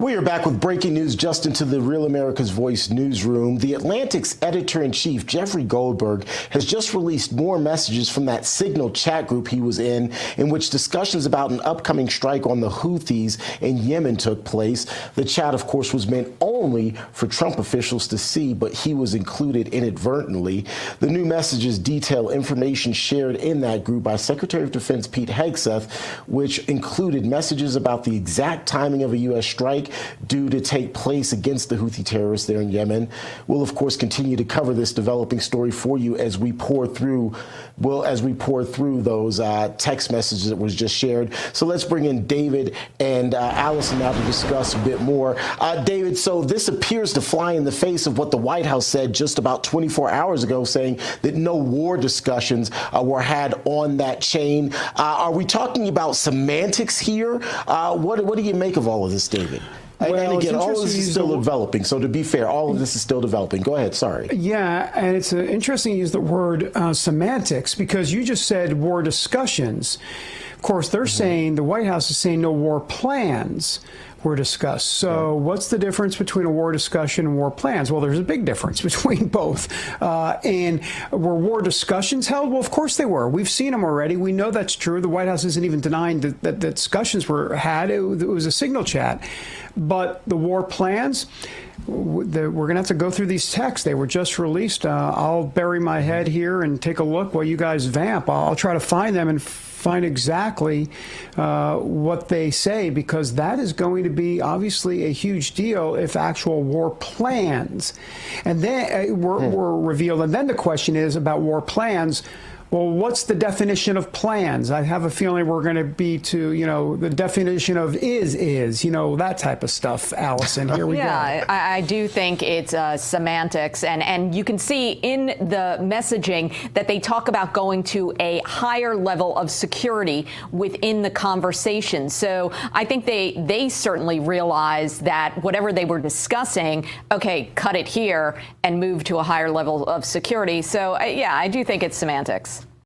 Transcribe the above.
We are back with breaking news just into the Real America's Voice newsroom. The Atlantic's editor-in-chief, Jeffrey Goldberg, has just released more messages from that Signal chat group he was in which discussions about an upcoming strike on the Houthis in Yemen took place. The chat, of course, was meant only for Trump officials to see, but he was included inadvertently. The new messages detail information shared in that group by Secretary of Defense Pete Hegseth, which included messages about the exact timing of a U.S. strike due to take place against the Houthi terrorists there in Yemen. We'll, of course, continue to cover this developing story for you as we pour through, those text messages that was just shared. So let's bring in David and Allison now to discuss a bit more. David, so this appears to fly in the face of what the White House said just about 24 hours ago, saying that no war discussions were had on that chain. Are we talking about semantics here? What do you make of all of this, David? Well, and again, all of this is still developing. So to be fair, all of this is still developing. Go ahead. Sorry. Yeah, and it's interesting to use the word semantics, because you just said war discussions. Of course, they're saying, the White House is saying no war plans were discussed. So what's the difference between a war discussion and war plans? Well, there's a big difference between both. And were war discussions held? Well, of course they were. We've seen them already. We know that's true. The White House isn't even denying that discussions were had. It was a signal chat. But the war plans, we're going to have to go through these texts. They were just released. I'll bury my head here and take a look while you guys vamp. I'll try to find them and find exactly what they say, because that is going to be obviously a huge deal if actual war plans and then were revealed. And then the question is about war plans. Well, what's the definition of plans? I have a feeling we're going to be to, the definition of is, that type of stuff. Allison, here we go. Yeah, I do think it's semantics. And you can see in the messaging that they talk about going to a higher level of security within the conversation. So I think they certainly realize that whatever they were discussing, okay, cut it here and move to a higher level of security. So, yeah, I do think it's semantics.